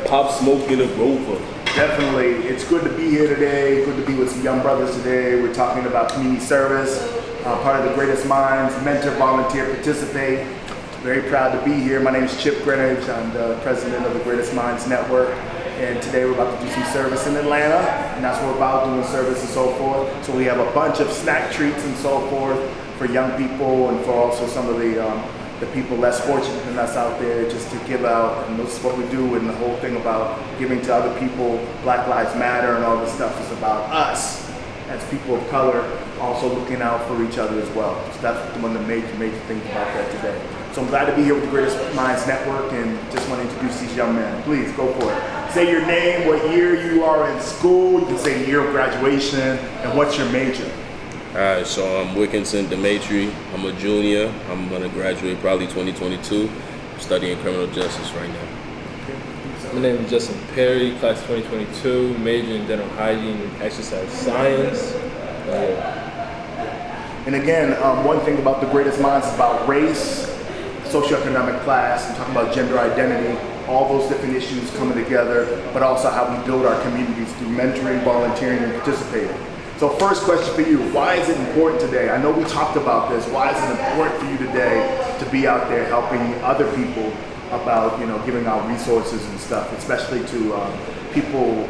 Pop Smoke in a Rover. Definitely. It's good to be here today. Good to be with some young brothers today. We're talking about community service, part of the Greatest Minds, mentor, volunteer, participate. Very proud to be here. My name is Chip Greenidge. I'm the president of the Greatest Minds Network. And today we're about to do some service in Atlanta. And that's what we're about, doing service and so forth. So we have a bunch of snack treats and so forth for young people and for also some of the people less fortunate than us out there, just to give out. And this is what we do, and the whole thing about giving to other people, Black Lives Matter and all this stuff is about us as people of color also looking out for each other as well. So that's one of the major things about that today. So I'm glad to be here with the Greatest Minds Network and just want to introduce these young men. Please go for it. Say your name, what year you are in school, you can say the year of graduation, and what's your major. Alright, so I'm Wickinson Demetri. I'm a junior. I'm gonna graduate probably 2022. I'm studying criminal justice right now. My name is Justin Perry, class 2022, major in dental hygiene and exercise science. And again, one thing about the Greatest Minds is about race, socioeconomic class, and talking about gender identity, all those different issues coming together, but also how we build our communities through mentoring, volunteering, and participating. So first question for you, why is it important today? I know we talked about this. Why is it important for you today to be out there helping other people about, giving out resources and stuff, especially to people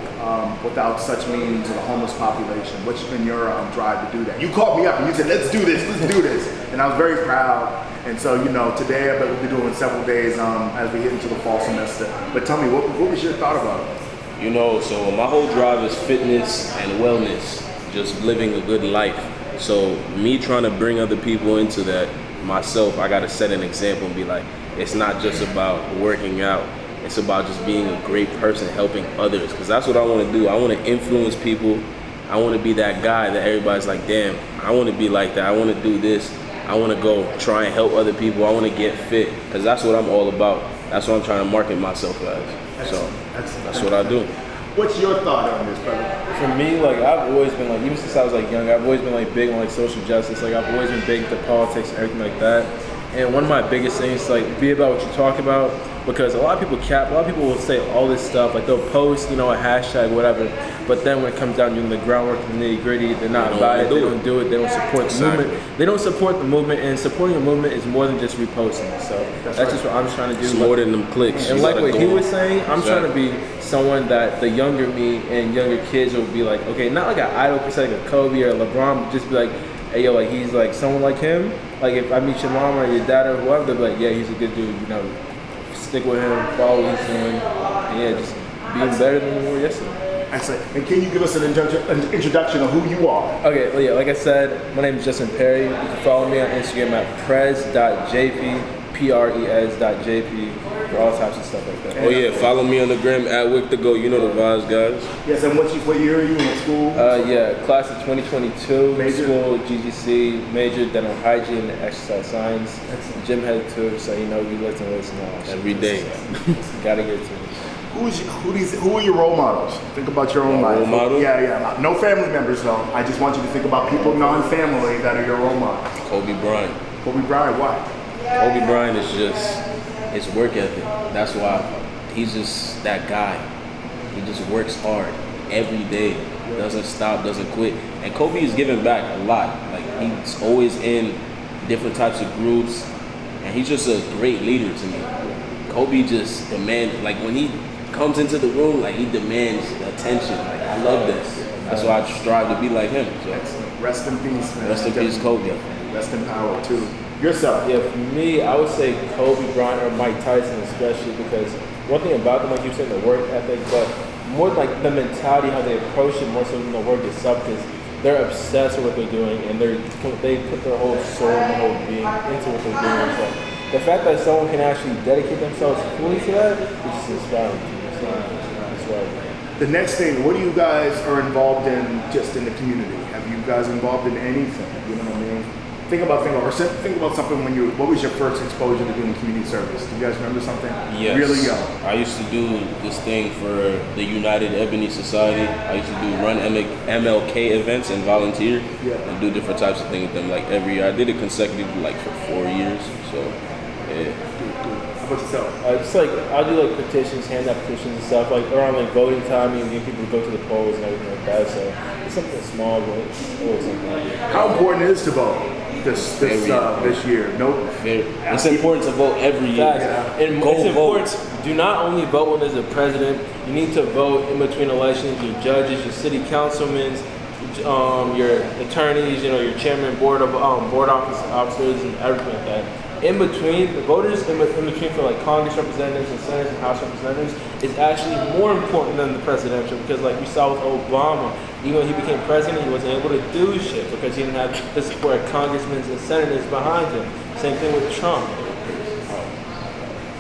without such means, and the homeless population? What's been your drive to do that? You called me up and you said, let's do this. And I was very proud. And so, today I bet we'll be doing several days as we get into the fall semester. But tell me, what was your thought about it? So my whole drive is fitness and wellness. Just living a good life. So me trying to bring other people into that myself, I gotta set an example and be like, it's not just about working out, it's about just being a great person, helping others, because that's what I want to do. I want to influence people. I want to be that guy that everybody's like, damn, I want to be like that. I want to do this. I want to go try and help other people. I want to get fit, because that's what I'm all about. That's what I'm trying to market myself as. So that's what I do. What's your thought on this, brother? For me, I've always been even since I was young, I've always been big on social justice. I've always been big into politics and everything like that. And one of my biggest things is be about what you talk about, because a lot of people will say all this stuff, they'll post, a hashtag, whatever, but then when it comes down to doing the groundwork and the nitty-gritty, they're not about it, they don't do it, they don't support the movement. They don't support the movement, and supporting a movement is more than just reposting. So that's just what I'm trying to do. It's more than them clicks. And like what he was saying, I'm trying to be someone that the younger me and younger kids will be okay, not an idol per se, like a Kobe or a LeBron, but just be hey yo, he's someone like him. If I meet your mom or your dad or whoever, they'll be yeah, he's a good dude, stick with him, follow what he's doing, and just being better than we were yesterday. Excellent. And can you give us an introduction of who you are? Okay, well, yeah, like I said, my name is Justin Perry. You can follow me on Instagram at prez.jp, pres.jp, for all types of stuff like that. Oh yeah, follow me on the gram at Wick2Go. You know the vibes, guys. Yes, and what year are you in school? Class of 2022, major? School, GGC, major dental hygiene and exercise science. Excellent. Gym head too, so you lift and weights and all that. Every day. Gotta get to it. Who are your role models? Think about your own life. Role model? Yeah. No family members though. I just want you to think about people non-family that are your role models. Kobe Bryant. Kobe Bryant, why? Kobe Bryant is just his work ethic. That's why he's just that guy. He just works hard every day, doesn't stop, doesn't quit. And Kobe is giving back a lot. He's always in different types of groups, and he's just a great leader to me. Kobe just demands, when he comes into the room, he demands attention. I love this. That's why I strive to be like him. So. Excellent. Rest in peace, man. Rest in peace, Kobe. Rest in power too. Yourself. Yeah, for me, I would say Kobe Bryant or Mike Tyson especially, because one thing about them, you said, the work ethic, but more the mentality, how they approach it, more so than the work itself, because they're obsessed with what they're doing, and they put their whole soul and their whole being into what they're doing. So the fact that someone can actually dedicate themselves fully to that is just inspiring to me. The next thing, what do you guys are involved in just in the community? Have you guys involved in anything? You know what I mean? Think about something what was your first exposure to doing community service? Do you guys remember something? Yes. Really young. I used to do this thing for the United Ebony Society. I used to run MLK events and volunteer and do different types of things with them every year. I did it consecutively for 4 years. So, yeah. How about yourself? Just like I'll do like petitions, hand out petitions and stuff. Like around like voting time, you get people to go to the polls and everything like that. So it's something small, but it's always something like that. How important it is to vote this year? Nope. It's important to vote every year. Facts. And Go it's vote. important. Do not only vote when there's a president. You need to vote in between elections. Your judges, your city councilmen, your attorneys, your chairman, board officers, and everything like that. In between, the voters in between for like Congress representatives and senators and House representatives is actually more important than the presidential, because like we saw with Obama, even when he became president, he wasn't able to do shit because he didn't have the support of congressmen and senators behind him. Same thing with Trump.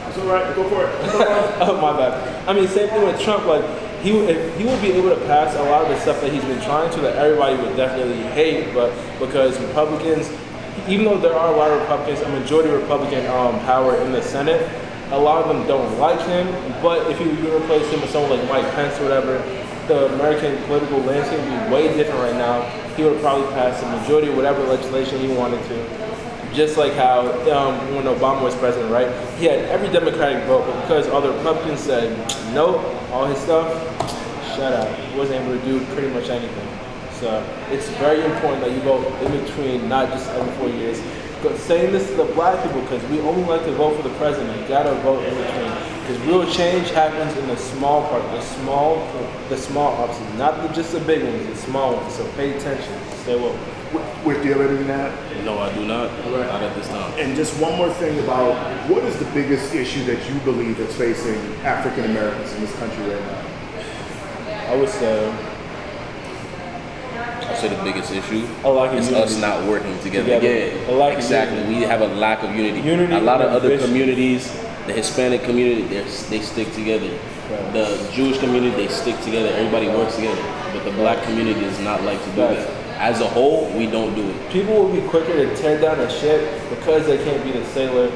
That's all right. Go for it. Oh my bad. I mean, same thing with Trump. Like he would be able to pass a lot of the stuff that he's been trying to, that everybody would definitely hate, but because Republicans, even though there are a lot of Republicans, a majority of Republican power in the Senate, a lot of them don't like him. But if you replace him with someone like Mike Pence or whatever, the American political landscape would be way different right now. He would probably pass the majority of whatever legislation he wanted to. Just like how when Obama was president, right? He had every Democratic vote, but because all the Republicans said no, all his stuff, shut up. He wasn't able to do pretty much anything. So it's very important that you vote in between, not just every 4 years. But saying this to the black people, because we only like to vote for the president. You gotta vote in between, because real change happens in the small part, the small offices, not just the big ones, the small ones. So pay attention. Stay woke. With the ability in that. No, I do not. Right. Not at this time. And just one more thing about what is the biggest issue that you believe that's facing African Americans in this country right now? I would say The biggest issue a lack of is unity. us not working together. A lack of Exactly. unity. We have a lack of unity. Unity A lot of and other vision. communities, the Hispanic community, they stick together. Right. The Jewish community, they stick together. Everybody works together. But the black community does not like to do Right. that. As a whole, we don't do it. People will be quicker to tear down a ship because they can't be the sailor,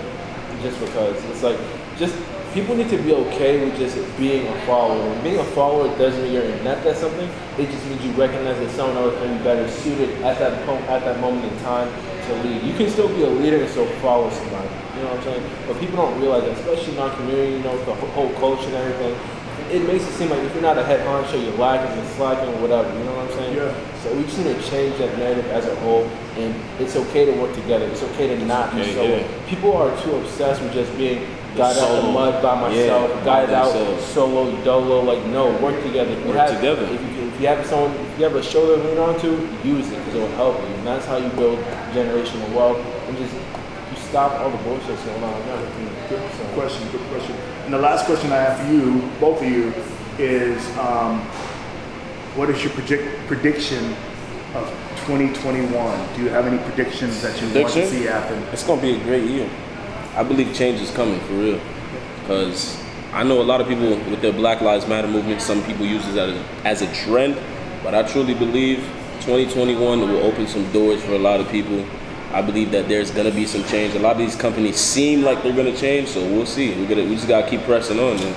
just because. It's like, just people need to be okay with just being a follower. And being a follower doesn't mean you're inept at something. It just means you recognize that someone else can be better suited at that moment in time to lead. You can still be a leader and still follow somebody. You know what I'm saying? But people don't realize that, especially in our community, with the whole culture and everything. It makes it seem like if you're not a head honcho, you're lacking, you're slacking, or whatever. You know what I'm saying? Yeah. So we just need to change that narrative as a whole, and it's okay to work together. It's okay to not be solo. Yeah. People are too obsessed with just being got out the Solo. mud by myself, Yeah, got by out themselves. solo, dolo. Like, no, work together. Together. If you have a shoulder to lean on to, use it because it will help you. And that's how you build generational wealth, and just you stop all the bullshit that's going on now. Good question. And the last question I have for you, both of you, is what is your prediction of 2021? Do you have any predictions that you want to see happen? It's going to be a great year. I believe change is coming, for real. Because I know a lot of people with their Black Lives Matter movement, some people use this as a trend, but I truly believe 2021 will open some doors for a lot of people. I believe that there's going to be some change. A lot of these companies seem like they're going to change, so we'll see. We just got to keep pressing on and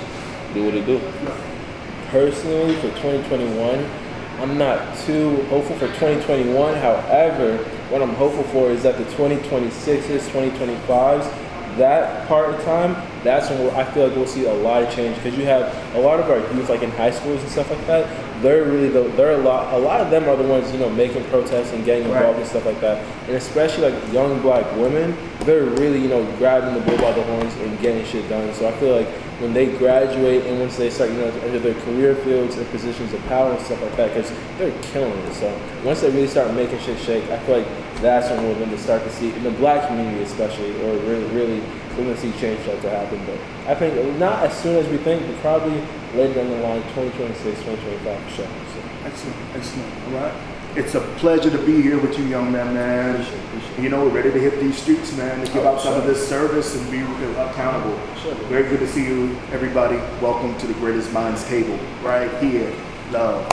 do what it do. Personally, for 2021, I'm not too hopeful for 2021. However, what I'm hopeful for is that the 2026s, 2025s, that part of time, that's when I feel like we'll see a lot of change, because you have a lot of our youth, like in high schools and stuff like that. They're a lot of them are the ones making protests and getting involved and stuff like that. And especially like young black women, they're really grabbing the bull by the horns and getting shit done. So I feel like when they graduate and once they start enter their career fields and positions of power and stuff like that, because they're killing it. So once they really start making shit shake, I feel like that's when we're going to start to see, in the black community especially, or really we're going to see change start to happen. But I think not as soon as we think, but probably later down the line, 2026, 2025 for sure. So. Excellent. All right. It's a pleasure to be here with you, young man. Appreciate We're ready to hit these streets, man, to give out some of this service and be accountable. Sure. Very good to see you, everybody. Welcome to the Greatest Minds table, right here. Love.